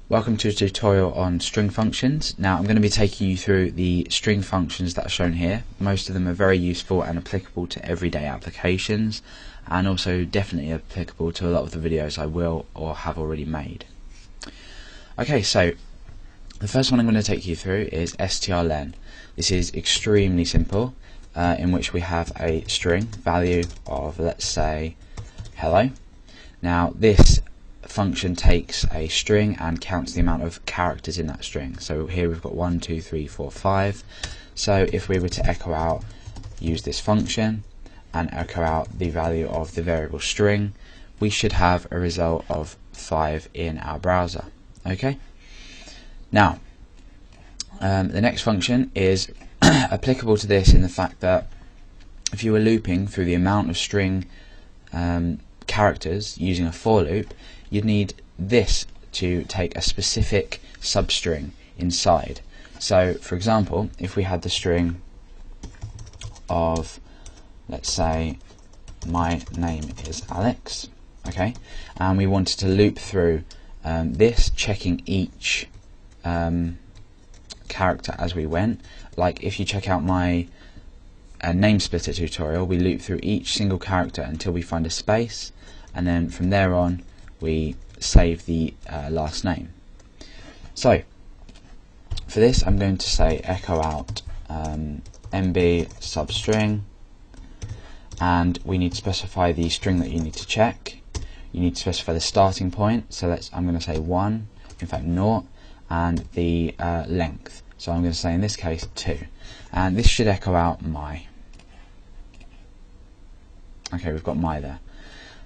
Welcome to a tutorial on string functions. Now I'm going to be taking you through the string functions that are shown here. Most of them are very useful and applicable to everyday applications, and also definitely applicable to a lot of the videos I will or have already made. Okay, so the first one I'm going to take you through is strlen. This is extremely simple, in which we have a string value of, let's say, hello. Now this function takes a string and counts the amount of characters in that string. So here we've got 1, 2, 3, 4, 5. So if we were to echo out, use this function and echo out the value of the variable string, we should have a result of 5 in our browser. Okay. Now the next function is applicable to this in the fact that if you were looping through the amount of string characters using a for loop, you'd need this to take a specific substring inside. So for example, if we had the string of, let's say, my name is Alex, okay, and we wanted to loop through this, checking each character as we went. Like if you check out my name splitter tutorial, we loop through each single character until we find a space, and then from there on we save the last name. So for this I'm going to say echo out mb substring, and we need to specify the string that you need to check. You need to specify the starting point, so I'm going to say 1, in fact 0, and the length, so I'm going to say in this case 2, and this should echo out my. Okay, we've got my there.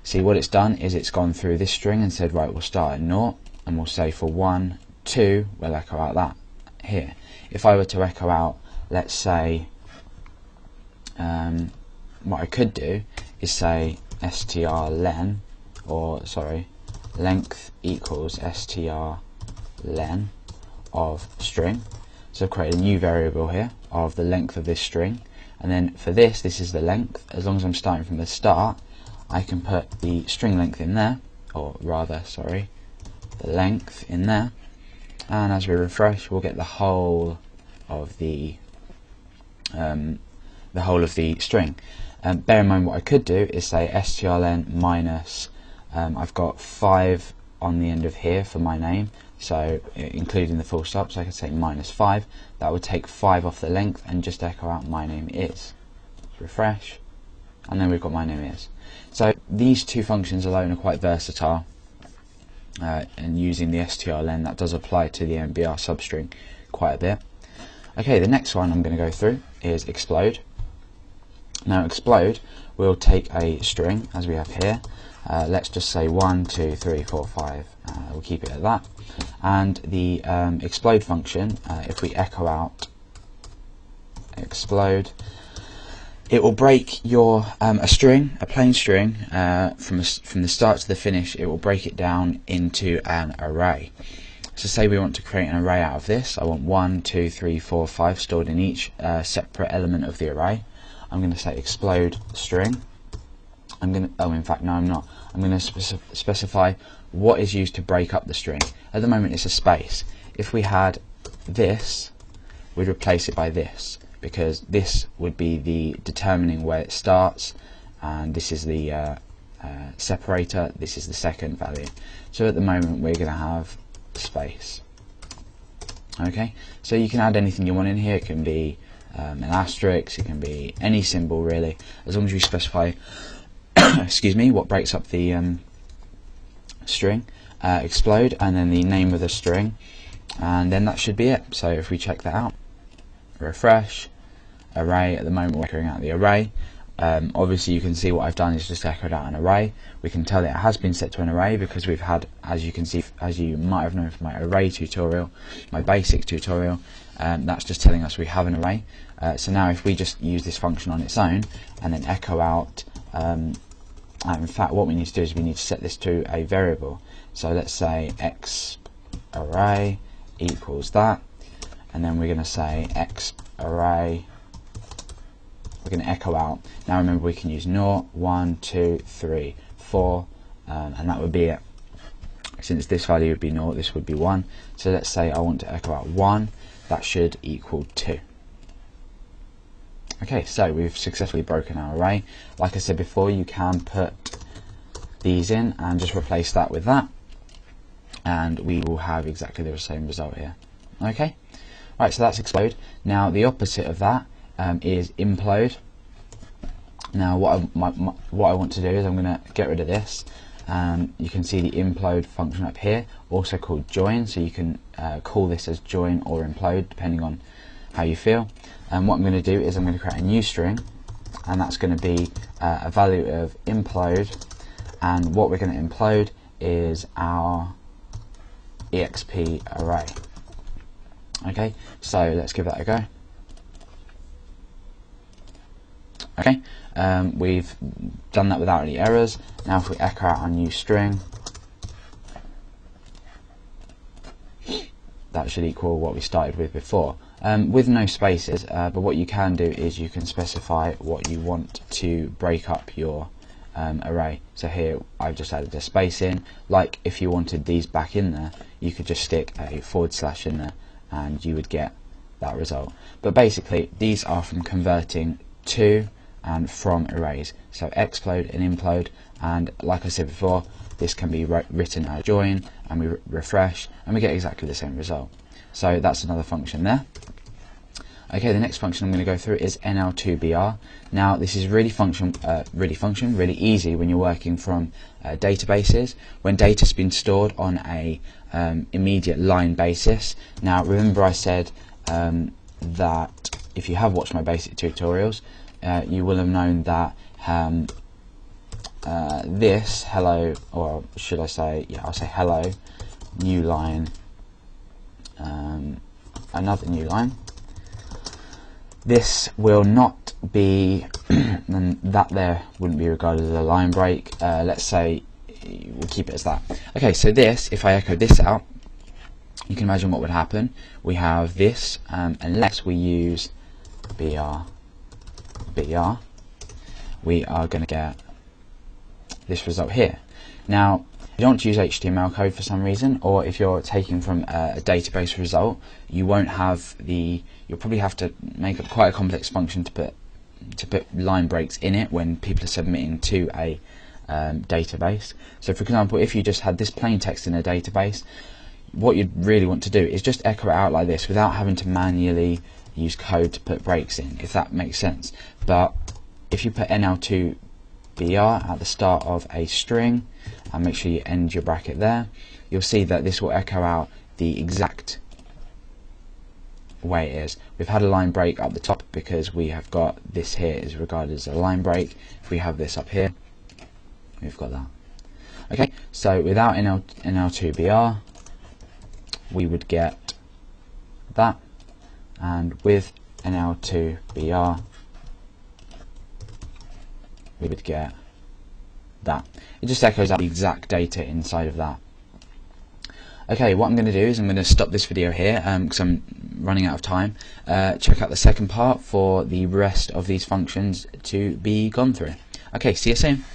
See, what it's done is it's gone through this string and said, right, we'll start at 0, and we'll say for 1, 2, we'll echo out that here. If I were to echo out, let's say, what I could do is say strlen, or sorry, length equals strlen of string. So I've created a new variable here of the length of this string, and then for this is the length. As long as I'm starting from the start, I can put the string length in there, or rather, sorry, the length in there, and as we refresh, we'll get the whole of the string. Bear in mind, what I could do is say strlen minus. I've got 5 on the end of here for my name, so including the full stop. So I could say minus 5. That would take 5 off the length and just echo out my name is. Refresh, and then we've got my name is. So these two functions alone are quite versatile, and using the strlen, that does apply to the mbr substring quite a bit. Okay, the next one I'm going to go through is explode. Now explode will take a string as we have here. Let's just say 1, 2, 3, 4, 5. We'll keep it at that. And the explode function, if we echo out explode, it will break your a string, a plain string, from the start to the finish. It will break it down into an array. So say we want to create an array out of this. I want 1, 2, 3, 4, 5 stored in each separate element of the array. I'm going to say explode string. I'm going to, oh, in fact, no, I'm not. I'm going to specify what is used to break up the string. At the moment, it's a space. If we had this, we'd replace it by this, because this would be the determining where it starts, and this is the separator, this is the second value. So at the moment we're going to have space. Okay, so you can add anything you want in here. It can be an asterisk, it can be any symbol really, as long as you specify excuse me, what breaks up the string, explode, and then the name of the string, and then that should be it. So if we check that out, refresh, array, at the moment we're echoing out the array. Obviously you can see what I've done is just echoed out an array. We can tell that it has been set to an array because we've had, as you can see, as you might have known from my array tutorial, my basic tutorial, that's just telling us we have an array. So now if we just use this function on its own and then echo out, in fact what we need to do is we need to set this to a variable. So let's say x array equals that, and then we're going to say x array, we're going to echo out. Now remember, we can use 0, 1, 2, 3, 4, and that would be it. since this value would be 0, this would be 1. So let's say I want to echo out 1, that should equal 2. Okay, so we've successfully broken our array. Like I said before, you can put these in and just replace that with that, and we will have exactly the same result here. Okay, right, so that's explode. Now the opposite of that is implode. Now what I want to do is I'm going to get rid of this. You can see the implode function up here, also called join, so you can call this as join or implode depending on how you feel. And what I'm going to do is I'm going to create a new string, and that's going to be a value of implode, and what we're going to implode is our exp array. Okay, so let's give that a go. Okay, we've done that without any errors. Now if we echo out our new string, that should equal what we started with before, with no spaces, but what you can do is you can specify what you want to break up your array. So here I've just added a space in. Like if you wanted these back in there, you could just stick a / in there and you would get that result. But basically these are from converting to and from arrays, so explode and implode, and like I said before, this can be written as join, and we refresh and we get exactly the same result. So that's another function there. Okay, the next function I'm going to go through is NL2BR. Now this is really easy when you're working from databases, when data's been stored on a immediate line basis. Now remember I said that if you have watched my basic tutorials, you will have known that this hello, or should I say, yeah, I'll say hello, new line, another new line. This will not be, and that there wouldn't be regarded as a line break. Let's say we'll keep it as that. Okay, so this, if I echo this out, you can imagine what would happen. We have this, unless we use BR, we are going to get this result here. Now, if you don't want to use HTML code for some reason, or if you're taking from a database result, you won't have the. You'll probably have to make up quite a complex function to put line breaks in it when people are submitting to a database. So, for example, if you just had this plain text in a database, what you'd really want to do is just echo it out like this without having to manually use code to put breaks in, if that makes sense. But if you put NL2BR at the start of a string, and make sure you end your bracket there, you'll see that this will echo out the exact way it is. We've had a line break up the top because we have got this here is regarded as a line break. If we have this up here, we've got that. Okay, so without NL2BR, we would get that, and with NL2BR, we would get that. It just echoes out the exact data inside of that. Okay, what I'm going to do is I'm going to stop this video here because I'm running out of time. Check out the second part for the rest of these functions to be gone through. Okay, see you soon.